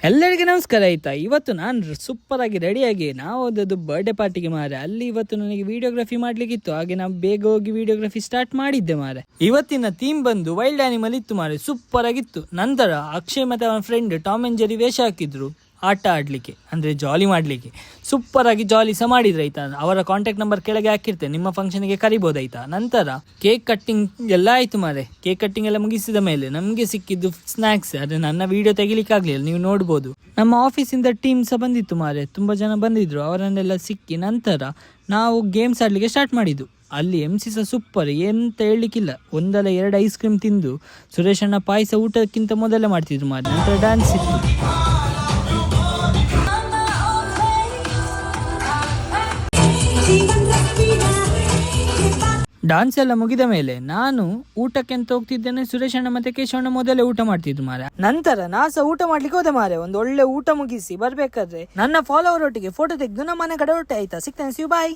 ಎಲ್ಲರಿಗೆ ನಮಸ್ಕಾರ ಆಯ್ತಾ. ಇವತ್ತು ನಾನು ಸೂಪರ್ ಆಗಿ ರೆಡಿಯಾಗಿ ನಾವು ಹೋದದ್ದು ಬರ್ಡೇ ಪಾರ್ಟಿಗೆ ಮಾರೆ. ಅಲ್ಲಿ ಇವತ್ತು ನನಗೆ ವಿಡಿಯೋಗ್ರಫಿ ಮಾಡ್ಲಿಕ್ಕಿತ್ತು, ಹಾಗೆ ನಾವು ಬೇಗ ಹೋಗಿ ವಿಡಿಯೋಗ್ರಫಿ ಸ್ಟಾರ್ಟ್ ಮಾಡಿದ್ದೆ ಮಾರೆ. ಇವತ್ತಿನ ಥೀಮ್ ಬಂದು ವೈಲ್ಡ್ ಆನಿಮಲ್ ಇತ್ತು ಮಾರೆ, ಸೂಪರ್ ಆಗಿತ್ತು. ನಂತರ ಅಕ್ಷಯ್ ಮತ್ತೆ ಅವನ ಫ್ರೆಂಡ್ ಟಾಮ್ ಅಂಡ್ ಜೆರಿ ವೇಷ ಹಾಕಿದ್ರು ಆಟ ಆಡ್ಲಿಕ್ಕೆ, ಅಂದ್ರೆ ಜಾಲಿ ಮಾಡ್ಲಿಕ್ಕೆ. ಸೂಪರ್ ಆಗಿ ಜಾಲಿ ಸಹ ಮಾಡಿದ್ರೆ ಆಯ್ತಾ. ಅವರ ಕಾಂಟ್ಯಾಕ್ಟ್ ನಂಬರ್ ಕೆಳಗೆ ಹಾಕಿರ್ತೇನೆ, ನಿಮ್ಮ ಫಂಕ್ಷನ್ಗೆ ಕರಿಬೋದಾಯ್ತಾ. ನಂತರ ಕೇಕ್ ಕಟ್ಟಿಂಗ್ ಎಲ್ಲ ಆಯ್ತು ಮಾರೆ. ಕೇಕ್ ಕಟ್ಟಿಂಗ್ ಎಲ್ಲ ಮುಗಿಸಿದ ಮೇಲೆ ನಮಗೆ ಸಿಕ್ಕಿದ್ದು ಸ್ನಾಕ್ಸ್. ಅದೇ ನನ್ನ ವಿಡಿಯೋ ತೆಗಿಲಿಕ್ಕೆ ಆಗ್ಲಿಲ್ಲ, ನೀವು ನೋಡ್ಬೋದು. ನಮ್ಮ ಆಫೀಸಿಂದ ಟೀಮ್ ಸಹ ಬಂದಿತ್ತು ಮಾರೆ, ತುಂಬಾ ಜನ ಬಂದಿದ್ರು. ಅವರನ್ನೆಲ್ಲ ಸಿಕ್ಕಿ ನಂತರ ನಾವು ಗೇಮ್ಸ್ ಆಡ್ಲಿಕ್ಕೆ ಸ್ಟಾರ್ಟ್ ಮಾಡಿದ್ದು. ಅಲ್ಲಿ MC ಸಹ ಸೂಪರ್, ಎಂತ ಹೇಳಲಿಕ್ಕಿಲ್ಲ. ಒಂದಲ್ಲ ಎರಡು ಐಸ್ ಕ್ರೀಮ್ ತಿಂದು ಸುರೇಶ್ ಅಣ್ಣ ಪಾಯಸ ಊಟಕ್ಕಿಂತ ಮೊದಲೇ ಮಾಡ್ತಿದ್ರು ಮಾರೆ. ನಂತರ ಡ್ಯಾನ್ಸ್ ಇತ್ತು. ಡಾನ್ಸ್ ಎಲ್ಲ ಮುಗಿದ ಮೇಲೆ ನಾನು ಊಟಕ್ಕೆ ಅಂತ ಹೋಗ್ತಿದ್ದೇನೆ. ಸುರೇಶ್ ಅಣ್ಣ ಮತ್ತೆ ಕೇಶವಣ್ಣ ಮೊದಲೇ ಊಟ ಮಾಡ್ತಿದ್ರು ಮಾರೆ. ನಂತರ ನಾ ಸಹ ಊಟ ಮಾಡ್ಲಿಕ್ಕೆ ಹೋದೆ ಮಾರೆ. ಒಂದು ಒಳ್ಳೆ ಊಟ ಮುಗಿಸಿ ಬರ್ಬೇಕಾದ್ರೆ ನನ್ನ ಫಾಲೋವರ್ ಒಟ್ಟಿಗೆ ಫೋಟೋ ತೆಗೆದು ನಮ್ಮ ಮನೆ ಕಡೆ ಹೊರಟೆ ಆಯ್ತಾ. ಸಿಗ್ತೇನೆ, ಸಿ ಯು, ಬಾಯ್.